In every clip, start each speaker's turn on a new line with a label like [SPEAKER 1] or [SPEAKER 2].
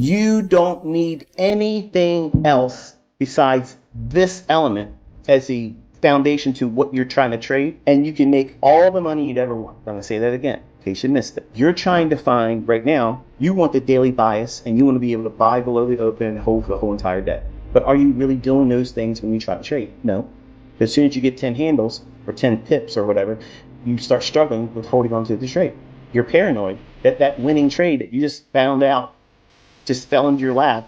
[SPEAKER 1] You don't need anything else besides this element as the foundation to what you're trying to trade, and you can make all the money you'd ever want. I'm going to say that again in case you missed it. You're trying to find right now, you want the daily bias and you want to be able to buy below the open and hold for the whole entire day. But are you really doing those things when you try to trade? No. As soon as you get 10 handles or 10 pips or whatever, you start struggling with holding on to the trade. You're paranoid that that winning trade that you just found out just fell into your lap.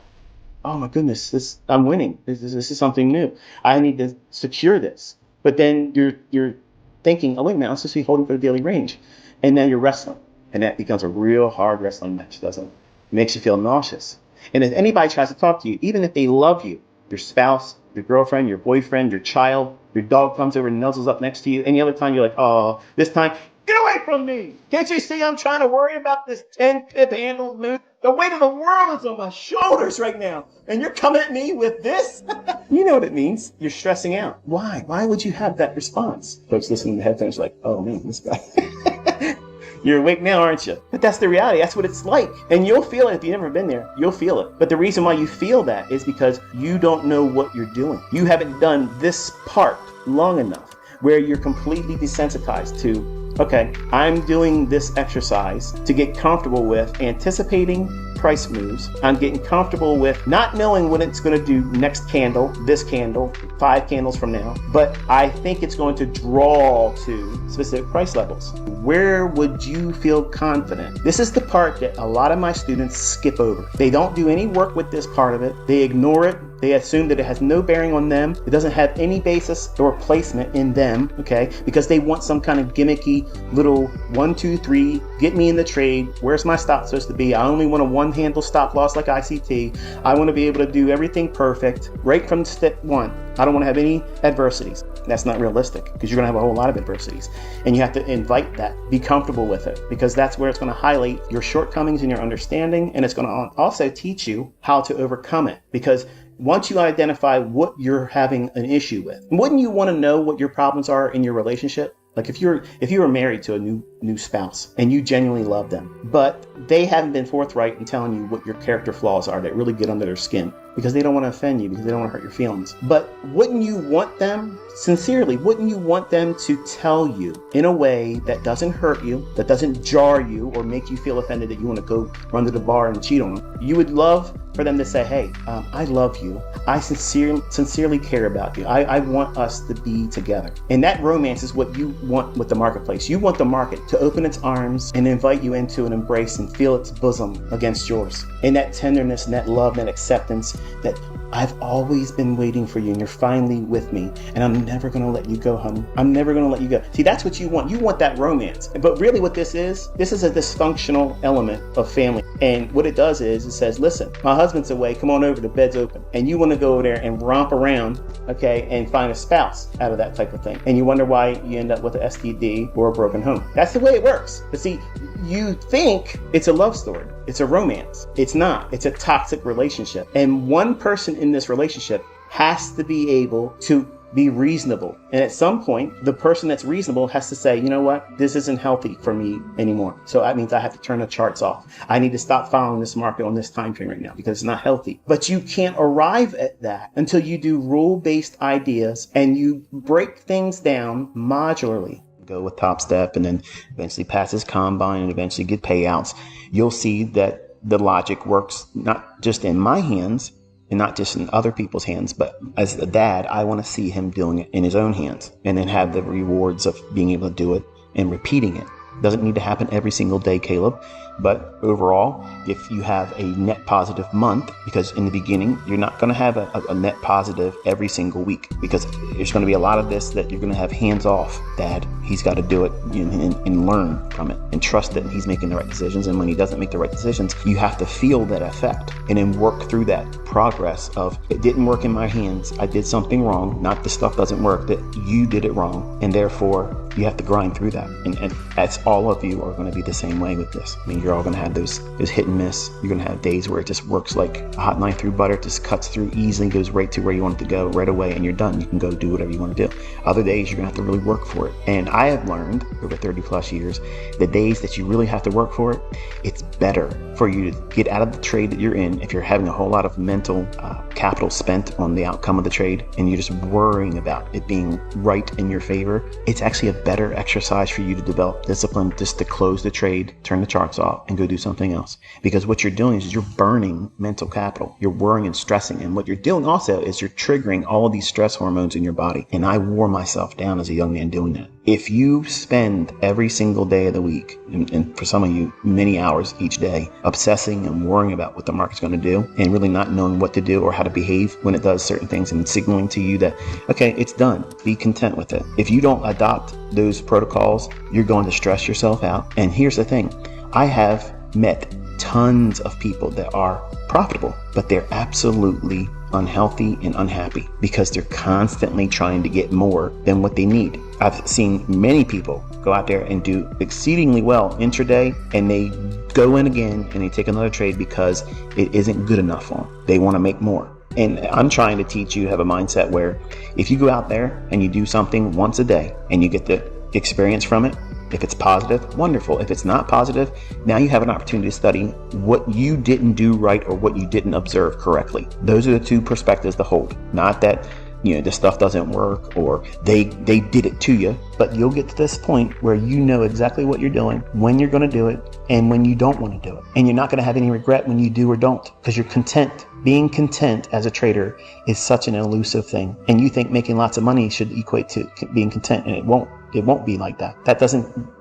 [SPEAKER 1] Oh my goodness, I'm winning. This is something new. I need to secure this. But then you're thinking, oh wait a minute, I'm supposed to be holding for the daily range. And then you're wrestling. And that becomes a real hard wrestling match, doesn't it? It makes you feel nauseous. And if anybody tries to talk to you, even if they love you, your spouse, your girlfriend, your boyfriend, your child, your dog comes over and nuzzles up next to you, any other time you're like, oh, this time, get away from me. Can't you see I'm trying to worry about this 10-pip handle move? The weight of the world is on my shoulders right now. And you're coming at me with this? You know what it means. You're stressing out. Why? Why would you have that response? Folks listening to headphones are like, oh man, this guy. You're awake now, aren't you? But that's the reality. That's what it's like. And you'll feel it if you've never been there. You'll feel it. But the reason why you feel that is because you don't know what you're doing. You haven't done this part long enough where you're completely desensitized to, okay, I'm doing this exercise to get comfortable with anticipating price moves. I'm getting comfortable with not knowing what it's going to do next candle, this candle, 5 candles from now, but I think it's going to draw to specific price levels. Where would you feel confident? This is the part that a lot of my students skip over. They don't do any work with this part of it. They ignore it. They assume that it has no bearing on them. It doesn't have any basis or placement in them, okay? Because they want some kind of gimmicky little 1, 2, 3, get me in the trade. Where's my stop supposed to be? I only want a one-handle stop loss like ICT. I want to be able to do everything perfect right from step 1. I don't want to have any adversities. That's not realistic because you're going to have a whole lot of adversities. And you have to invite that, be comfortable with it, because that's where it's going to highlight your shortcomings in your understanding, and it's going to also teach you how to overcome it. Because once you identify what you're having an issue with, wouldn't you want to know what your problems are in your relationship? Like if you were married to a new spouse and you genuinely love them, but they haven't been forthright in telling you what your character flaws are that really get under their skin because they don't want to offend you, because they don't want to hurt your feelings. But wouldn't you want them, sincerely, wouldn't you want them to tell you in a way that doesn't hurt you, that doesn't jar you or make you feel offended that you want to go run to the bar and cheat on them? You would love for them to say, hey, I love you. I sincerely care about you. I want us to be together. And that romance is what you want with the marketplace. You want the market to open its arms and invite you into an embrace and feel its bosom against yours. And that tenderness and that love and that acceptance that I've always been waiting for you and you're finally with me and I'm never going to let you go, honey. I'm never going to let you go. See, that's what you want. You want that romance. But really what this is a dysfunctional element of family. And what it does is it says, listen, my husband's away. Come on over. The bed's open. And you want to go over there and romp around, okay, and find a spouse out of that type of thing. And you wonder why you end up with an STD or a broken home. That's the way it works. But see, you think it's a love story. It's a romance. It's not. It's a toxic relationship. And one person in this relationship has to be able to be reasonable. And at some point, the person that's reasonable has to say, you know what? This isn't healthy for me anymore. So that means I have to turn the charts off. I need to stop following this market on this time frame right now because it's not healthy. But you can't arrive at that until you do rule-based ideas and you break things down modularly. Go with Top Step and then eventually pass this combine and eventually get payouts. You'll see that the logic works not just in my hands and not just in other people's hands, but as a dad, I want to see him doing it in his own hands and then have the rewards of being able to do it and repeating it. Doesn't need to happen every single day, Caleb, but overall, if you have a net positive month, because in the beginning, you're not going to have a net positive every single week because there's going to be a lot of this that you're going to have hands off. Dad, he's got to do it and learn from it and trust that he's making the right decisions. And when he doesn't make the right decisions, you have to feel that effect and then work through that progress of it didn't work in my hands. I did something wrong. Not the stuff doesn't work, that you did it wrong. And therefore, You have to grind through that. And as all of you are going to be the same way with this. I mean, you're all going to have those hit and miss. You're going to have days where it just works like a hot knife through butter. It just cuts through easily, goes right to where you want it to go right away, and you're done. You can go do whatever you want to do. Other days, you're going to have to really work for it. And I have learned over 30 plus years, the days that you really have to work for it, it's better for you to get out of the trade that you're in. If you're having a whole lot of mental capital spent on the outcome of the trade and you're just worrying about it being right in your favor, it's actually a better exercise for you to develop discipline just to close the trade, turn the charts off, and go do something else. Because what you're doing is you're burning mental capital. You're worrying and stressing. And what you're doing also is you're triggering all of these stress hormones in your body. And I wore myself down as a young man doing that. If you spend every single day of the week, and for some of you, many hours each day, obsessing and worrying about what the market's going to do and really not knowing what to do or how to behave when it does certain things and signaling to you that, okay, it's done. Be content with it. If you don't adopt those protocols, you're going to stress yourself out. And here's the thing. I have met tons of people that are profitable, but they're absolutely unhealthy and unhappy because they're constantly trying to get more than what they need. I've seen many people go out there and do exceedingly well intraday, and they go in again and they take another trade because it isn't good enough for them. They want to make more. And I'm trying to teach you to have a mindset where if you go out there and you do something once a day and you get the experience from it, if it's positive, wonderful. If it's not positive, now you have an opportunity to study what you didn't do right or what you didn't observe correctly. Those are the two perspectives to hold. Not that, this stuff doesn't work or they did it to you, but you'll get to this point where you know exactly what you're doing, when you're going to do it, and when you don't want to do it. And you're not going to have any regret when you do or don't, because you're content. Being content as a trader is such an elusive thing. And you think making lots of money should equate to being content, and it won't. It won't be like that.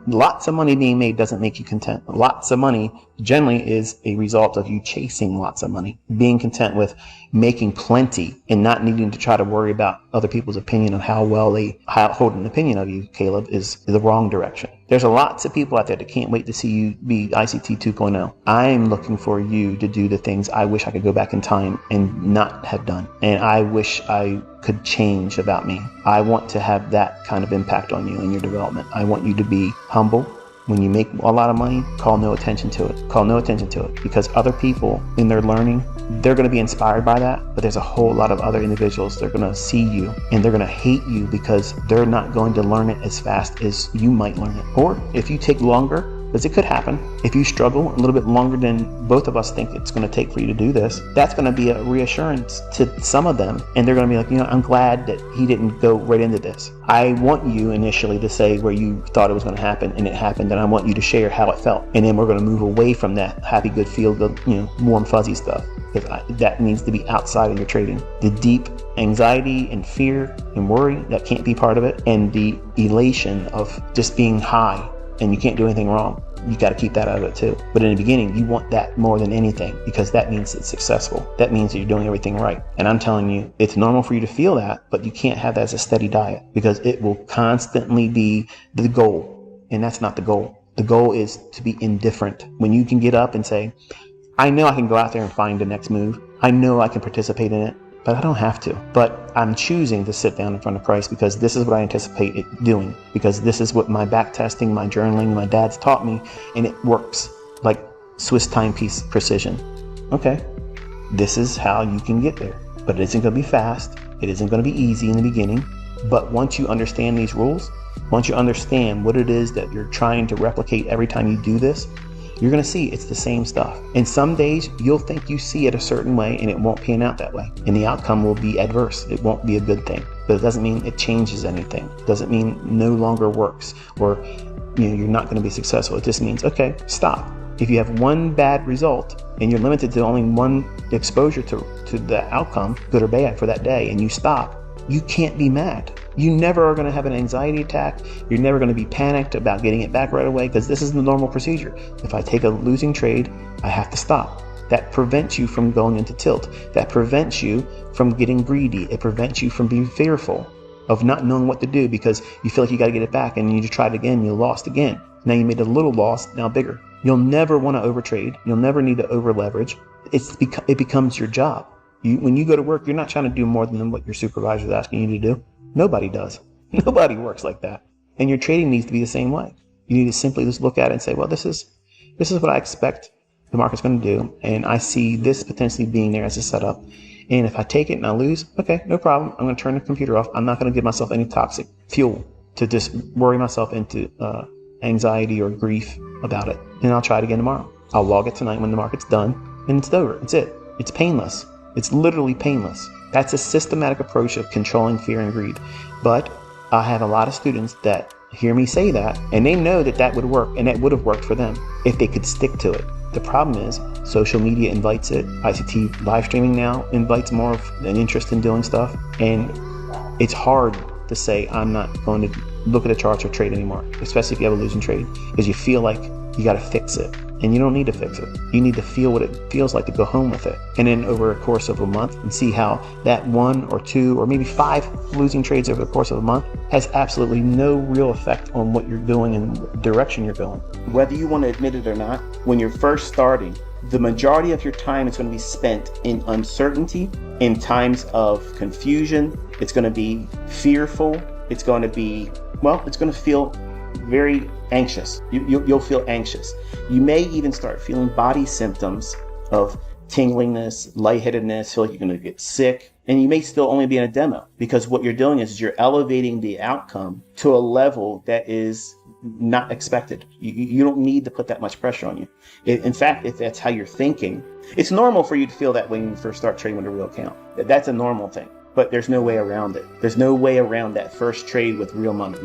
[SPEAKER 1] Lots of money being made doesn't make you content. Lots of money generally is a result of you chasing lots of money. Being content with making plenty and not needing to try to worry about other people's opinion of how well they hold an opinion of you, Caleb, is the wrong direction. There's lots of people out there that can't wait to see you be ICT 2.0. I'm looking for you to do the things I wish I could go back in time and not have done. And I wish I could change about me. I want to have that kind of impact on you in your development. I want you to be humble. When you make a lot of money, call no attention to it. Call no attention to it, because other people in their learning, they're going to be inspired by that, but there's a whole lot of other individuals that are going to see you and they're going to hate you because they're not going to learn it as fast as you might learn it. Or if you take longer, because it could happen, if you struggle a little bit longer than both of us think it's going to take for you to do this, that's going to be a reassurance to some of them. And they're going to be like, I'm glad that he didn't go right into this. I want you initially to say where you thought it was going to happen and it happened, and I want you to share how it felt. And then we're going to move away from that happy, good, feel good, warm, fuzzy stuff. Because that needs to be outside of your trading. The deep anxiety and fear and worry, that can't be part of it. And the elation of just being high and you can't do anything wrong, you got to keep that out of it too. But in the beginning, you want that more than anything, because that means it's successful. That means that you're doing everything right. And I'm telling you, it's normal for you to feel that, but you can't have that as a steady diet, because it will constantly be the goal. And that's not the goal. The goal is to be indifferent. When you can get up and say, I know I can go out there and find the next move. I know I can participate in it, but I don't have to. But I'm choosing to sit down in front of price because this is what I anticipate it doing, because this is what my back testing, my journaling, my dad's taught me, and it works like Swiss timepiece precision. Okay, this is how you can get there, but it isn't going to be fast. It isn't going to be easy in the beginning. But once you understand these rules, once you understand what it is that you're trying to replicate every time you do this, you're going to see it's the same stuff. And some days you'll think you see it a certain way and it won't pan out that way. And the outcome will be adverse. It won't be a good thing. But it doesn't mean it changes anything. It doesn't mean no longer works or you're not going to be successful. It just means, okay, stop. If you have one bad result and you're limited to only one exposure to the outcome, good or bad, for that day, and you stop, you can't be mad. You never are going to have an anxiety attack. You're never going to be panicked about getting it back right away, because this is the normal procedure. If I take a losing trade, I have to stop. That prevents you from going into tilt. That prevents you from getting greedy. It prevents you from being fearful of not knowing what to do because you feel like you got to get it back, and you try it again, you lost again. Now you made a little loss, now bigger. You'll never want to overtrade. You'll never need to over leverage. It becomes your job. When you go to work, you're not trying to do more than what your supervisor is asking you to do. Nobody does. Nobody works like that. And your trading needs to be the same way. You need to simply just look at it and say, well, this is what I expect the market's going to do, and I see this potentially being there as a setup. And if I take it and I lose, okay, no problem. I'm going to turn the computer off. I'm not going to give myself any toxic fuel to just worry myself into anxiety or grief about it. And I'll try it again tomorrow. I'll log it tonight when the market's done, and it's over. It's it. It's painless. It's literally painless. That's a systematic approach of controlling fear and greed. But I have a lot of students that hear me say that, and they know that would work, and that would have worked for them if they could stick to it. The problem is social media invites it. ICT live streaming now invites more of an interest in doing stuff. And it's hard to say, I'm not going to look at the charts or trade anymore, especially if you have a losing trade, because you feel like you got to fix it. And you don't need to fix it. You need to feel what it feels like to go home with it. And then over a course of a month, and see how that 1 or 2 or maybe 5 losing trades over the course of a month has absolutely no real effect on what you're doing and the direction you're going. Whether you want to admit it or not, when you're first starting, the majority of your time is going to be spent in uncertainty, in times of confusion. It's going to be fearful. It's going to be, it's going to feel very anxious. You'll feel anxious. You may even start feeling body symptoms of tinglingness, lightheadedness, feel like you're going to get sick. And you may still only be in a demo, because what you're doing is you're elevating the outcome to a level that is not expected. You don't need to put that much pressure on you. In fact, if that's how you're thinking, it's normal for you to feel that when you first start trading with a real account. That's a normal thing. But there's no way around it. There's no way around that first trade with real money.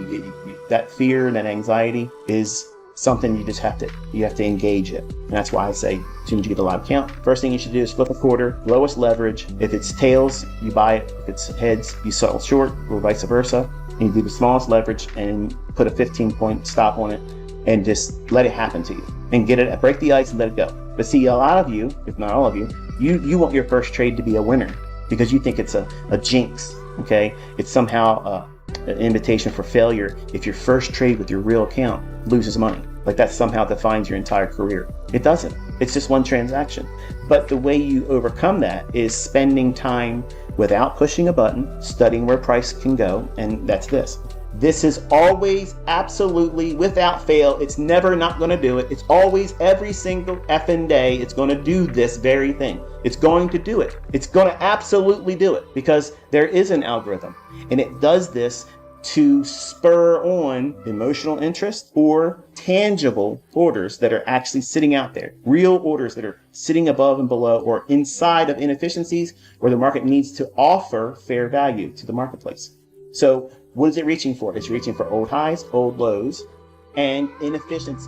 [SPEAKER 1] That fear and that anxiety is something you have to engage it. And that's why I say, as soon as you get a live account, first thing you should do is flip a quarter, lowest leverage. If it's tails, you buy it. If it's heads, you sell short, or vice versa. And you do the smallest leverage and put a 15-point stop on it and just let it happen to you. And break the ice and let it go. But see, a lot of you, if not all of you, you want your first trade to be a winner, because you think it's a jinx, okay? It's somehow an invitation for failure if your first trade with your real account loses money. Like that somehow defines your entire career. It doesn't. It's just one transaction. But the way you overcome that is spending time without pushing a button, studying where price can go, and that's this. This is always, absolutely, without fail, it's never not going to do it. It's always, every single effing day, it's going to do this very thing. It's going to do it. It's going to absolutely do it, because there is an algorithm, and it does this to spur on emotional interest or tangible orders that are actually sitting out there. Real orders that are sitting above and below or inside of inefficiencies where the market needs to offer fair value to the marketplace. So what is it reaching for? It's reaching for old highs, old lows, and inefficiencies.